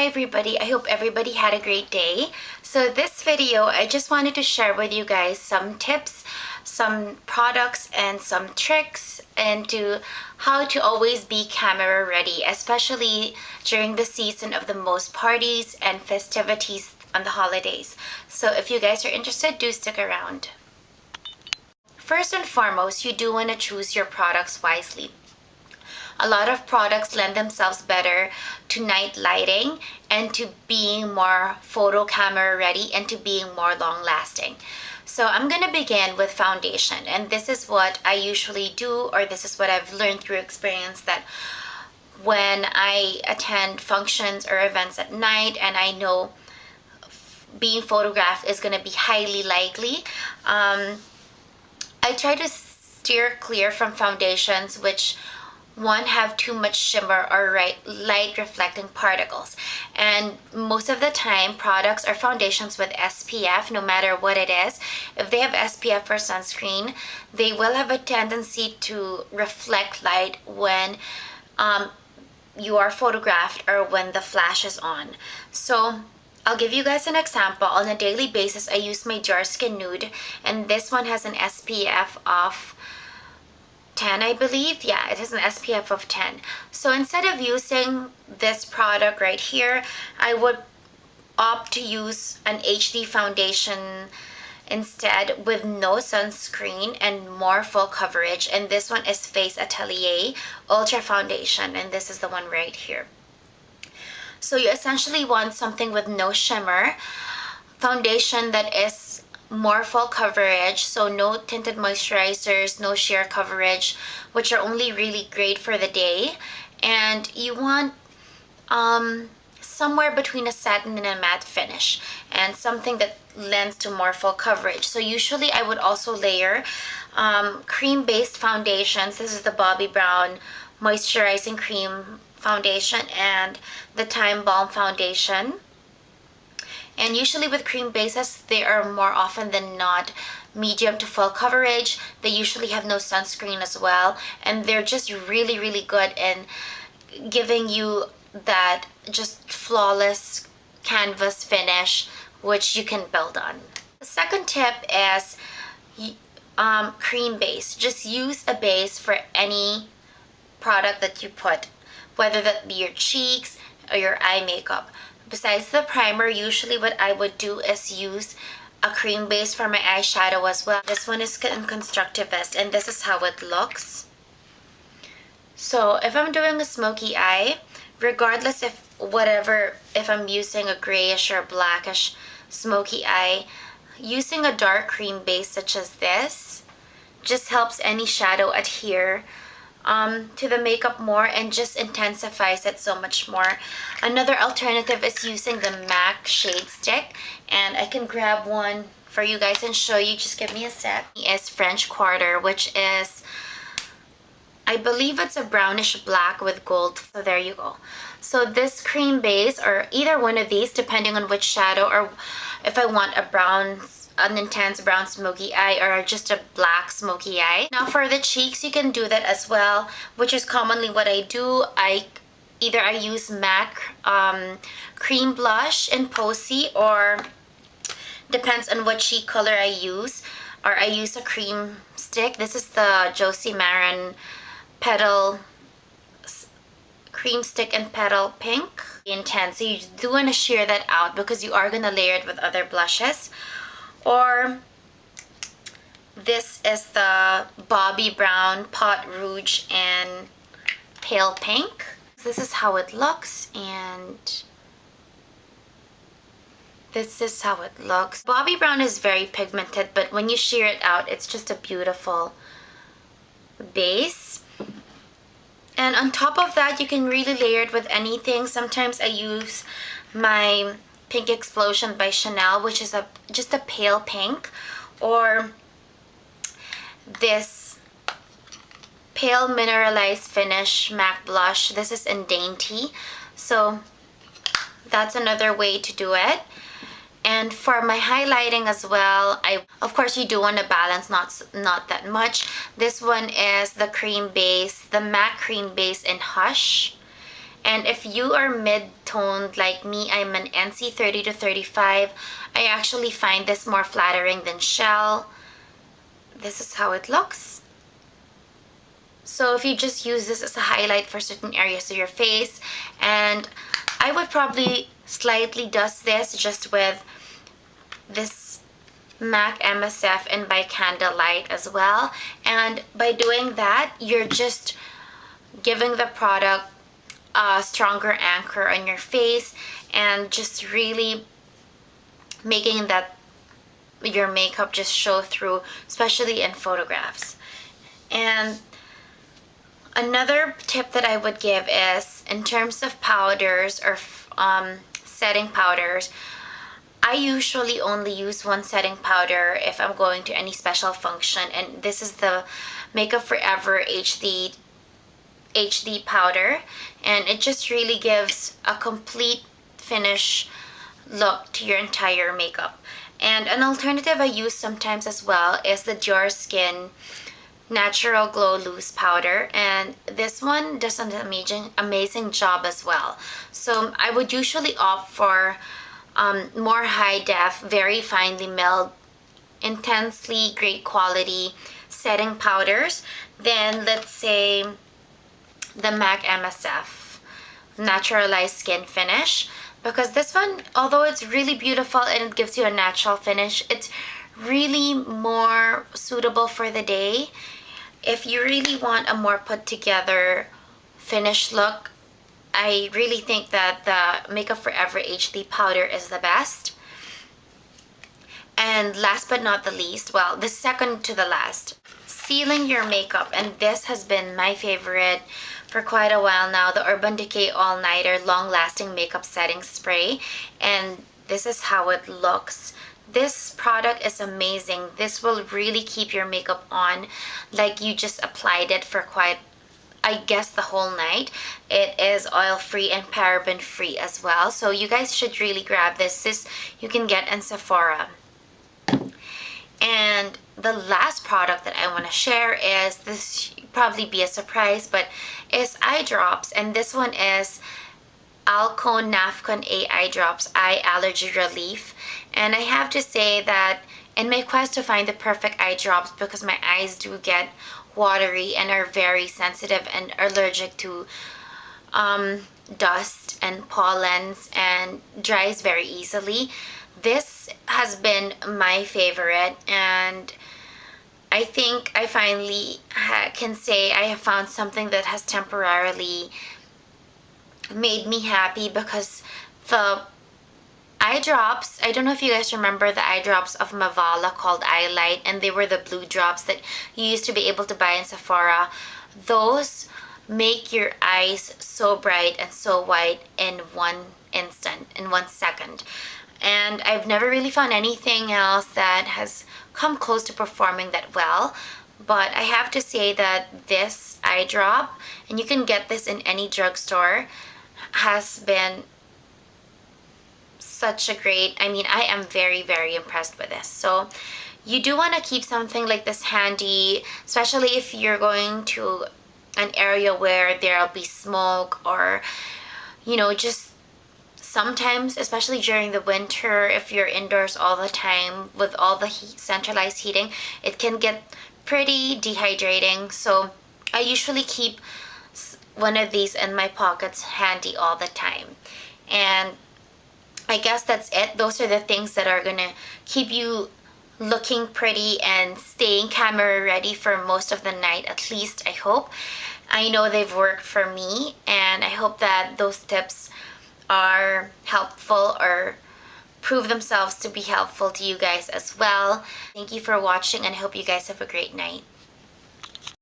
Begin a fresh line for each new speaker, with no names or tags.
Hi everybody, I hope everybody had a great day. So this video, I just wanted to share with you guys some tips, some products and some tricks into how to always be camera ready, especially during the season of the most parties and festivities on the holidays. So if you guys are interested, do stick around. First and foremost, you do want to choose your products wisely. A lot of products lend themselves better to night lighting and to being more photo camera ready and to being more long lasting. So I'm going to begin with foundation, and this is what I usually do, or this is what I've learned through experience, that when I attend functions or events at night and I know being photographed is going to be highly likely, I try to steer clear from foundations which one have too much shimmer or light reflecting particles. And most of the time products or foundations with SPF, no matter what it is, if they have SPF or sunscreen, they will have a tendency to reflect light when you are photographed or when the flash is on. So I'll give you guys an example. On a daily basis, I use my Dior Skin Nude, and this one has an SPF of 10, I believe. Yeah, it has an SPF of 10. So instead of using this product right here, I would opt to use an HD foundation instead with no sunscreen and more full coverage. And this one is Atelier Ultra Foundation, and this is the one right here. So you essentially want something with no shimmer, foundation that is more full coverage, so no tinted moisturizers, no sheer coverage, which are only really great for the day. And you want somewhere between a satin and a matte finish, and something that lends to more full coverage. So usually I would also layer cream-based foundations. This is the Bobbi Brown Moisturizing Cream Foundation and the Time Balm Foundation. And usually with cream bases, they are more often than not medium to full coverage. They usually have no sunscreen as well, and they're just really, really good in giving you that just flawless canvas finish which you can build on. The second tip is cream base. Just use a base for any product that you put, whether that be your cheeks or your eye makeup. Besides the primer, usually what I would do is use a cream base for my eyeshadow as well. This one is in Constructivist, and this is how it looks. So if I'm doing a smoky eye, regardless if I'm using a grayish or blackish smoky eye, using a dark cream base such as this just helps any shadow adhere to the makeup more and just intensifies it so much more. Another alternative is using the MAC shade stick, and I can grab one for you guys and show you. Just give me a sec. It's French Quarter, which is, I believe it's a brownish black with gold. So there you go. So this cream base, or either one of these depending on which shadow, or if I want an intense brown smoky eye or just a black smoky eye. Now for the cheeks, you can do that as well, which is commonly what I do. I use MAC cream blush in Posy, or depends on what cheek color I use, or I use a cream stick. This is the Josie Maran Petal Cream Stick and Petal Pink. Intense, so you do want to sheer that out because you are going to layer it with other blushes. Or this is the Bobbi Brown Pot Rouge in Pale Pink. This is how it looks, and this is how it looks. Bobbi Brown is very pigmented, but when you sheer it out, it's just a beautiful base. And on top of that, you can really layer it with anything. Sometimes I use my Pink Explosion by Chanel, which is just a pale pink, or this pale mineralized finish MAC blush. This is in Dainty, so that's another way to do it. And for my highlighting as well, of course you do want to balance, not that much. This one is the cream base, the MAC cream base in Hush. And if you are mid-toned like me, I'm an NC 30 to 35, I actually find this more flattering than shell. This is how it looks. So if you just use this as a highlight for certain areas of your face, and I would probably slightly dust this just with this MAC MSF and by candlelight as well. And by doing that, you're just giving the product a stronger anchor on your face and just really making that your makeup just show through, especially in photographs. And another tip that I would give is in terms of powders or setting powders, I usually only use one setting powder if I'm going to any special function, and this is the Makeup Forever HD powder, and it just really gives a complete finish look to your entire makeup. And an alternative I use sometimes as well is the Dior Skin Natural Glow Loose Powder, and this one does an amazing job as well. So I would usually opt for more high def, very finely milled, intensely great quality setting powders than, let's say, the MAC MSF Naturalized Skin Finish, because this one, although it's really beautiful and it gives you a natural finish, it's really more suitable for the day. If you really want a more put together finish look, I really think that the Makeup Forever HD powder is the best. And last but not the least, well, the second to the last, sealing your makeup. And this has been my favorite for quite a while now, the Urban Decay All Nighter Long Lasting Makeup Setting Spray. And this is how it looks. This product is amazing. This will really keep your makeup on like you just applied it for quite, I guess, the whole night. It is oil-free and paraben-free as well. So you guys should really grab this. This you can get in Sephora. And the last product that I want to share is, this probably be a surprise, but is eye drops. And this one is Naphcon-A eye drops, eye allergy relief. And I have to say that in my quest to find the perfect eye drops, because my eyes do get watery and are very sensitive and allergic to dust and pollens and dries very easily, this has been my favorite. And I think I finally can say I have found something that has temporarily made me happy, because the eye drops, I don't know if you guys remember the eye drops of Mavala called Eye Light, and they were the blue drops that you used to be able to buy in Sephora. Those make your eyes so bright and so white in one instant, in 1 second. And I've never really found anything else that has come close to performing that well. But I have to say that this eye drop, and you can get this in any drugstore, has been such a great, I mean, I am very, very impressed with this. So you do want to keep something like this handy, especially if you're going to an area where there'll be smoke, or, you know, just sometimes, especially during the winter, if you're indoors all the time with all the heat, centralized heating, it can get pretty dehydrating. So I usually keep one of these in my pockets handy all the time. And I guess that's it. Those are the things that are gonna keep you looking pretty and staying camera ready for most of the night, at least I hope. I know they've worked for me, and I hope that those tips are helpful or prove themselves to be helpful to you guys as well. Thank you for watching, and I hope you guys have a great night.